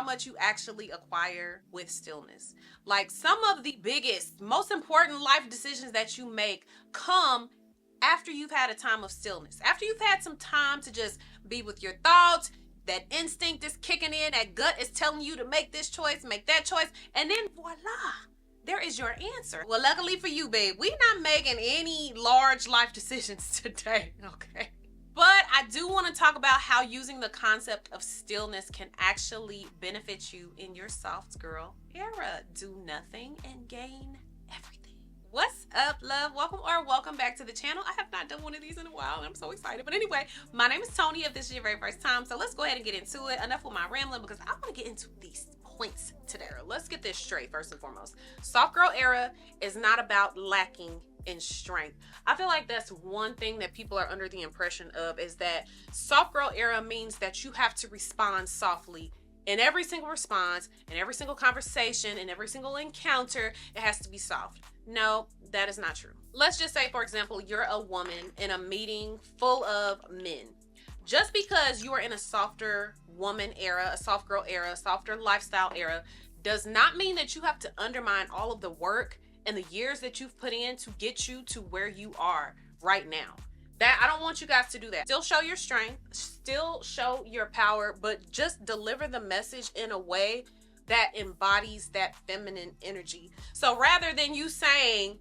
much you actually acquire with stillness. Like, some of the biggest, most important life decisions that you make come after you've had a time of stillness, after you've had some time to just be with your thoughts. That instinct is kicking in, that gut is telling you to make this choice, make that choice, and then voila, there is your answer. Well, luckily for you, babe, we're not making any large life decisions today, okay? But I do want to talk about how using the concept of stillness can actually benefit you in your soft girl era. Do nothing and gain everything. What's up, love? Welcome back to the channel. I have not done one of these in a while and I'm so excited. But anyway, my name is Toni if this is your very first time. So let's go ahead and get into it. Enough with my rambling because I want to get into these points today. Let's get this straight first and foremost. Soft girl era is not about lacking in strength. I feel like that's one thing that people are under the impression of, is that soft girl era means that you have to respond softly in every single response, in every single conversation, in every single encounter. It has to be soft. No, that is not true. Let's just say, for example, you're a woman in a meeting full of men. Just because you are in a softer woman era, a soft girl era, a softer lifestyle era, does not mean that you have to undermine all of the work and the years that you've put in to get you to where you are right now. That, I don't want you guys to do that. Still show your strength, still show your power, but just deliver the message in a way that embodies that feminine energy. So rather than you saying,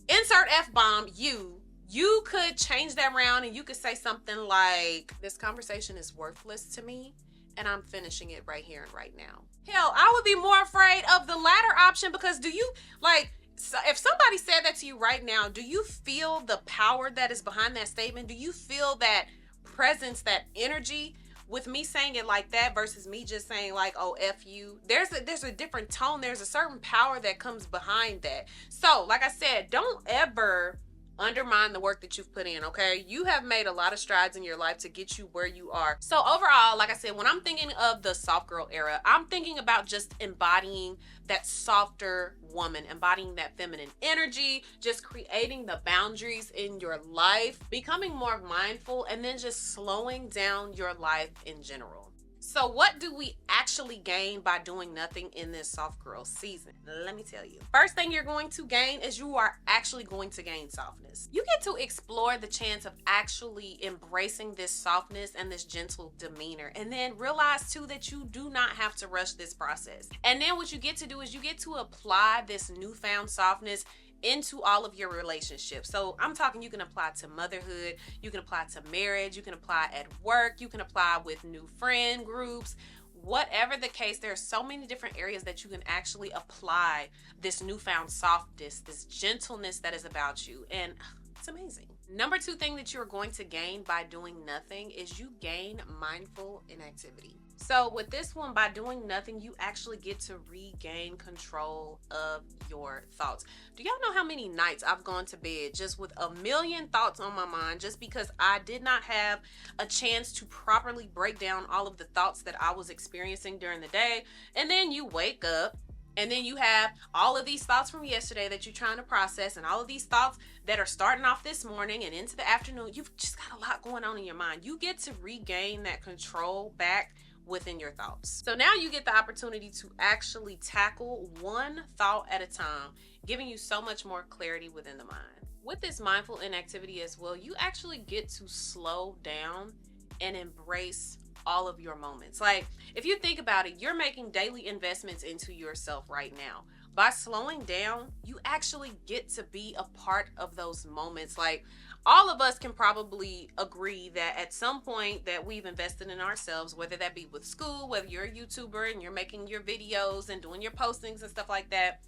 insert F-bomb, you could change that around and you could say something like, this conversation is worthless to me and I'm finishing it right here and right now. Hell, I would be more afraid of the latter option, because do you, like, so if somebody said that to you right now, do you feel the power that is behind that statement? Do you feel that presence, that energy with me saying it like that versus me just saying like, oh, F you? There's a different tone. There's a certain power that comes behind that. So like I said, don't ever undermine the work that you've put in, okay? You have made a lot of strides in your life to get you where you are. So overall, like I said, when I'm thinking of the soft girl era, I'm thinking about just embodying that softer woman, embodying that feminine energy, just creating the boundaries in your life, becoming more mindful, and then just slowing down your life in general. So what do we actually gain by doing nothing in this soft girl season? Let me tell you. First thing you're going to gain is you are actually going to gain softness. You get to explore the chance of actually embracing this softness and this gentle demeanor, and then realize too that you do not have to rush this process. And then what you get to do is you get to apply this newfound softness into all of your relationships. So I'm talking, you can apply to motherhood, you can apply to marriage, you can apply at work, you can apply with new friend groups, whatever the case. There are so many different areas that you can actually apply this newfound softness, this gentleness that is about you, and it's amazing. Number two thing that you're going to gain by doing nothing is you gain mindful inactivity. So with this one, by doing nothing, you actually get to regain control of your thoughts. Do y'all know how many nights I've gone to bed just with a million thoughts on my mind, just because I did not have a chance to properly break down all of the thoughts that I was experiencing during the day? And then you wake up and then you have all of these thoughts from yesterday that you're trying to process, and all of these thoughts that are starting off this morning and into the afternoon. You've just got a lot going on in your mind. You get to regain that control back within your thoughts. So now you get the opportunity to actually tackle one thought at a time, giving you so much more clarity within the mind. With this mindful inactivity as well, you actually get to slow down and embrace all of your moments. Like, if you think about it, you're making daily investments into yourself right now. By slowing down, you actually get to be a part of those moments. Like, all of us can probably agree that at some point that we've invested in ourselves, whether that be with school, whether you're a YouTuber and you're making your videos and doing your postings and stuff like that,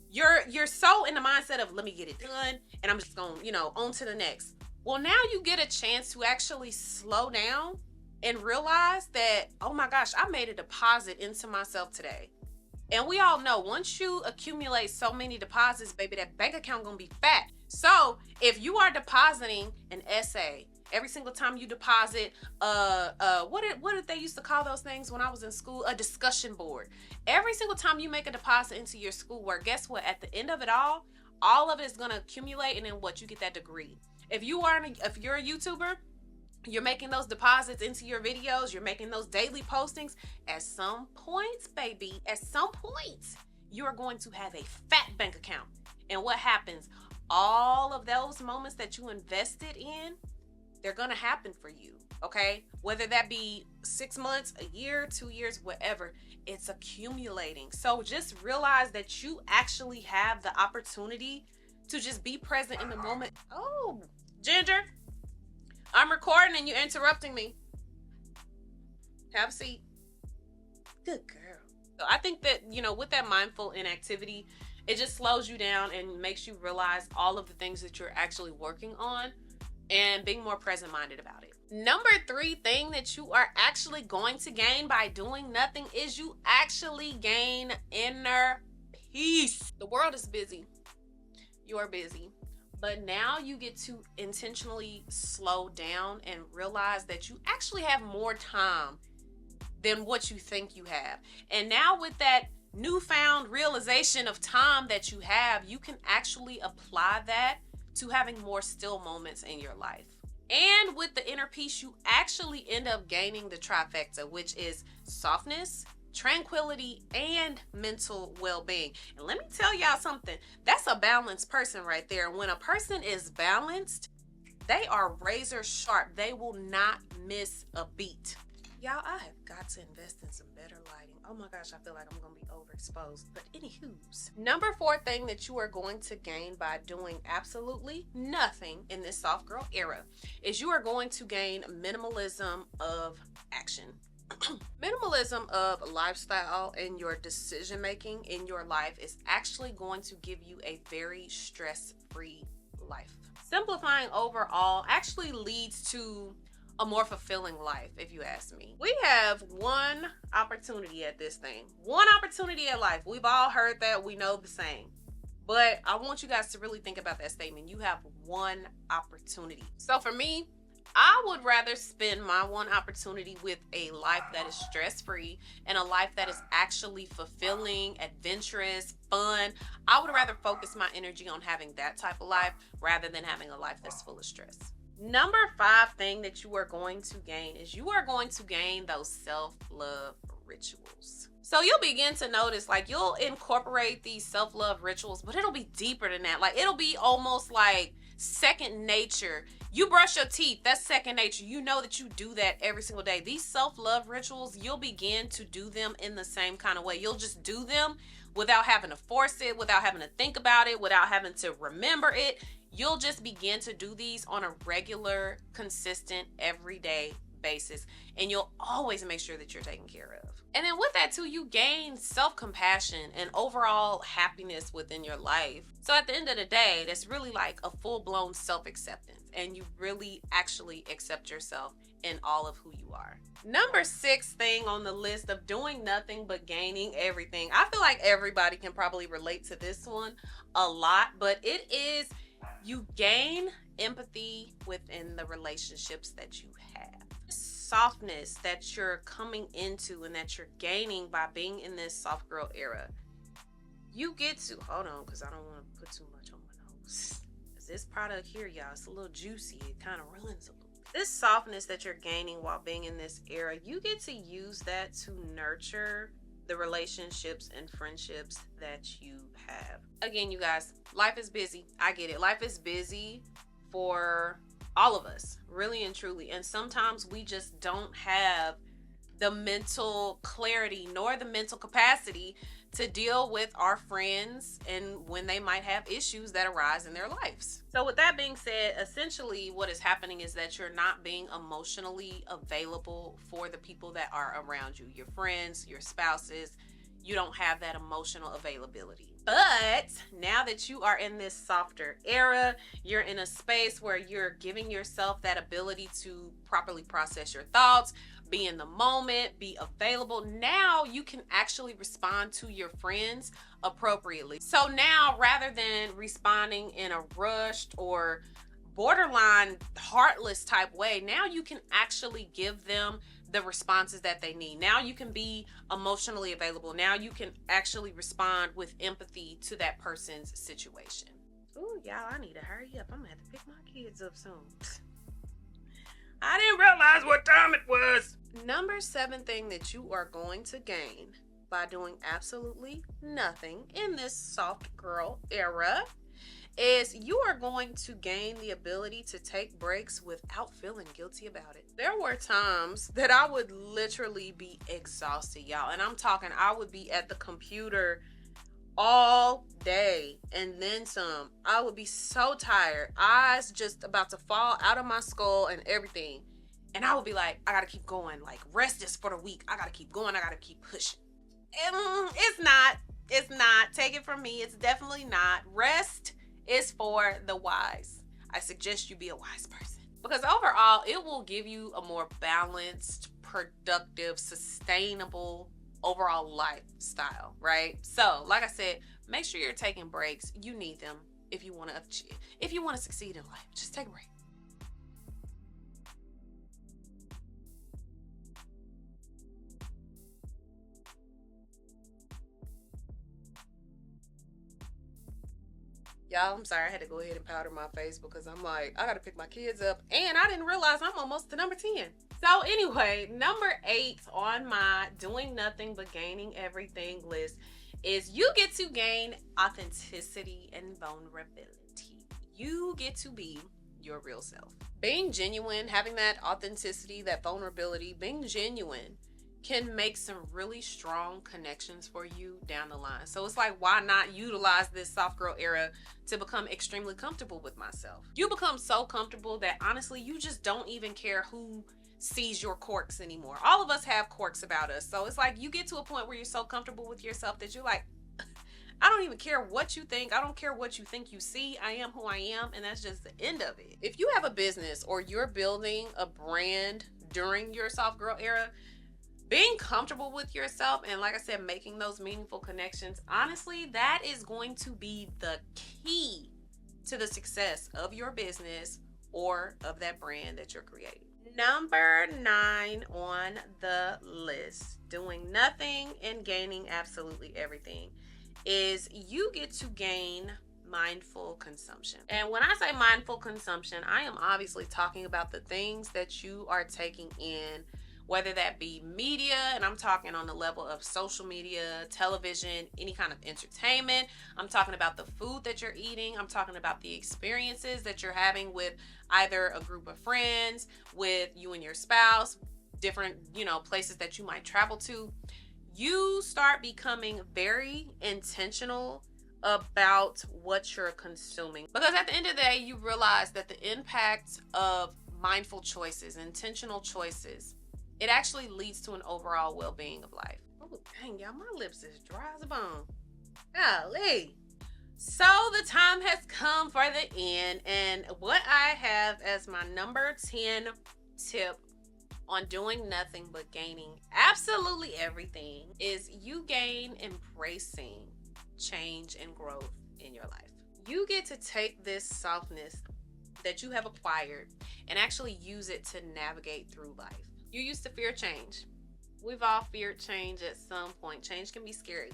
you're so in the mindset of, let me get it done and I'm just going, on to the next. Well, now you get a chance to actually slow down and realize that, oh my gosh, I made a deposit into myself today. And we all know, once you accumulate so many deposits, baby, that bank account gonna be fat. So if you are depositing an essay every single time you deposit, what did they used to call those things when I was in school? A discussion board. Every single time you make a deposit into your schoolwork, guess what? At the end of it all of it is gonna accumulate, and then what? You get that degree. If you're a YouTuber, You're making those deposits into your videos. You're making those daily postings. At some point, baby, at some point, you are going to have a fat bank account. And what happens? All of those moments that you invested in, they're going to happen for you. Okay? Whether that be 6 months, a year, 2 years, whatever, it's accumulating. So just realize that you actually have the opportunity to just be present in the moment. Oh, Ginger, I'm recording and you're interrupting me. Have a seat. Good girl. So I think that, with that mindful inactivity, it just slows you down and makes you realize all of the things that you're actually working on and being more present-minded about it. Number 3 thing that you are actually going to gain by doing nothing is you actually gain inner peace. The world is busy. You're busy. But now you get to intentionally slow down and realize that you actually have more time than what you think you have. And now with that newfound realization of time that you have, you can actually apply that to having more still moments in your life. And with the inner peace, you actually end up gaining the trifecta, which is softness, tranquility, and mental well-being. And let me tell y'all something. That's a balanced person right there. When a person is balanced, they are razor sharp. They will not miss a beat. Y'all, I have got to invest in some better lighting. Oh my gosh, I feel like I'm going to be overexposed. But anywho's. Number 4 thing that you are going to gain by doing absolutely nothing in this soft girl era is you are going to gain minimalism of action. Minimalism of lifestyle and your decision making in your life is actually going to give you a very stress-free life. Simplifying overall actually leads to a more fulfilling life, if you ask me. We have one opportunity at this thing. One opportunity at life. We've all heard that. We know the saying. But I want you guys to really think about that statement. You have one opportunity. So for me, I would rather spend my one opportunity with a life that is stress-free and a life that is actually fulfilling, adventurous, fun. I would rather focus my energy on having that type of life rather than having a life that's full of stress. Number 5 thing that you are going to gain is you are going to gain those self-love rituals. So you'll begin to notice, like, you'll incorporate these self-love rituals, but it'll be deeper than that. Like, it'll be almost like second nature. You brush your teeth, that's second nature. You know that you do that every single day. These self-love rituals, you'll begin to do them in the same kind of way. You'll just do them without having to force it, without having to think about it, without having to remember it. You'll just begin to do these on a regular, consistent, everyday basis. And you'll always make sure that you're taken care of. And then with that too, you gain self-compassion and overall happiness within your life. So at the end of the day, that's really like a full-blown self-acceptance. And you really actually accept yourself in all of who you are. Number 6 thing on the list of doing nothing but gaining everything. I feel like everybody can probably relate to this one a lot, but it is you gain empathy within the relationships that you have. Softness that you're coming into and that you're gaining by being in this soft girl era. You get to, hold on, because I don't want to put too much on my nose. This product here, y'all, it's a little juicy. It kind of ruins a little. This softness that you're gaining while being in this era, you get to use that to nurture the relationships and friendships that you have. Again, you guys, life is busy. I get it. Life is busy for all of us, really and truly. And sometimes we just don't have the mental clarity nor the mental capacity to deal with our friends and when they might have issues that arise in their lives. So with that being said, essentially what is happening is that you're not being emotionally available for the people that are around you, your friends, your spouses. You don't have that emotional availability. But now that you are in this softer era, you're in a space where you're giving yourself that ability to properly process your thoughts, be in the moment, be available. Now you can actually respond to your friends appropriately. So now, rather than responding in a rushed or borderline heartless type way, now you can actually give them the responses that they need. Now you can be emotionally available. Now you can actually respond with empathy to that person's situation. Ooh, y'all, I need to hurry up. I'm gonna have to pick my kids up soon. I didn't realize what time it was. Number 7 thing that you are going to gain by doing absolutely nothing in this soft girl era is you are going to gain the ability to take breaks without feeling guilty about it. There were times that I would literally be exhausted, y'all. And I'm talking, I would be at the computer all day and then some. I would be so tired, eyes just about to fall out of my skull and everything. And I would be like, I gotta keep going. Like, rest is for the weak. I gotta keep going. I gotta keep pushing. And it's not. It's not. Take it from me. It's definitely not. Rest is for the wise. I suggest you be a wise person. Because overall, it will give you a more balanced, productive, sustainable overall lifestyle, right? So, like I said, make sure you're taking breaks. You need them if you want to achieve, if you want to succeed in life. Just take a break. Y'all, I'm sorry, I had to go ahead and powder my face because I'm like, I gotta pick my kids up, and I didn't realize I'm almost to number 10. So anyway, number 8 on my doing nothing but gaining everything list is you get to gain authenticity and vulnerability. You get to be your real self. Being genuine, having that authenticity, that vulnerability, being genuine can make some really strong connections for you down the line. So it's like, why not utilize this soft girl era to become extremely comfortable with myself? You become so comfortable that honestly, you just don't even care who sees your quirks anymore. All of us have quirks about us. So it's like you get to a point where you're so comfortable with yourself that you're like, I don't even care what you think. I don't care what you think you see. I am who I am, and that's just the end of it. If you have a business or you're building a brand during your soft girl era, being comfortable with yourself and, like I said, making those meaningful connections, honestly, that is going to be the key to the success of your business or of that brand that you're creating. Number 9 on the list, doing nothing and gaining absolutely everything, is you get to gain mindful consumption. And when I say mindful consumption, I am obviously talking about the things that you are taking in, whether that be media, and I'm talking on the level of social media, television, any kind of entertainment. I'm talking about the food that you're eating. I'm talking about the experiences that you're having with either a group of friends, with you and your spouse, different, places that you might travel to. You start becoming very intentional about what you're consuming. Because at the end of the day, you realize that the impact of mindful choices, intentional choices, it actually leads to an overall well-being of life. Oh, dang, y'all, my lips is dry as a bone. Golly. So the time has come for the end, and what I have as my number 10 tip on doing nothing but gaining absolutely everything is you gain embracing change and growth in your life. You get to take this softness that you have acquired and actually use it to navigate through life. You used to fear change. We've all feared change at some point. Change can be scary.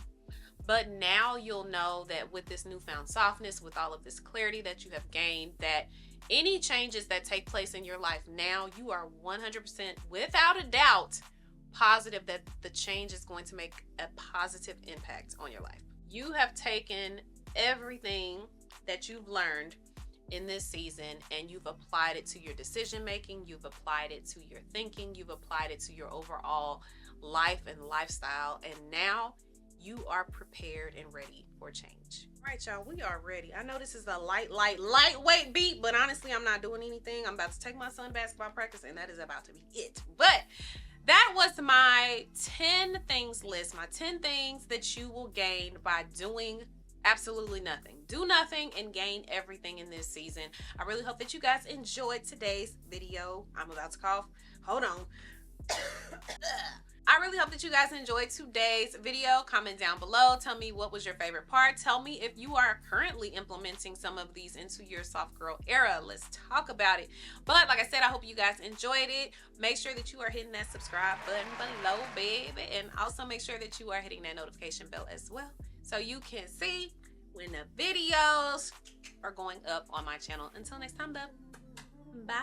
But now you'll know that with this newfound softness, with all of this clarity that you have gained, that any changes that take place in your life now, you are 100% without a doubt positive that the change is going to make a positive impact on your life. You have taken everything that you've learned in this season and you've applied it to your decision making, you've applied it to your thinking, you've applied it to your overall life and lifestyle, and now you are prepared and ready for change. All right, y'all, we are ready. I know this is a lightweight beat, but honestly, I'm not doing anything. I'm about to take my son basketball practice, and that is about to be it. But that was my 10 things list, my 10 things that you will gain by doing absolutely nothing. Do nothing and gain everything in this season. I really hope that you guys enjoyed today's video. I'm about to cough. Hold on. I really hope that you guys enjoyed today's video. Comment down below. Tell me what was your favorite part. Tell me if you are currently implementing some of these into your soft girl era. Let's talk about it. But like I said, I hope you guys enjoyed it. Make sure that you are hitting that subscribe button below, baby. And also make sure that you are hitting that notification bell as well, so you can see when the videos are going up on my channel. Until next time, though, bye.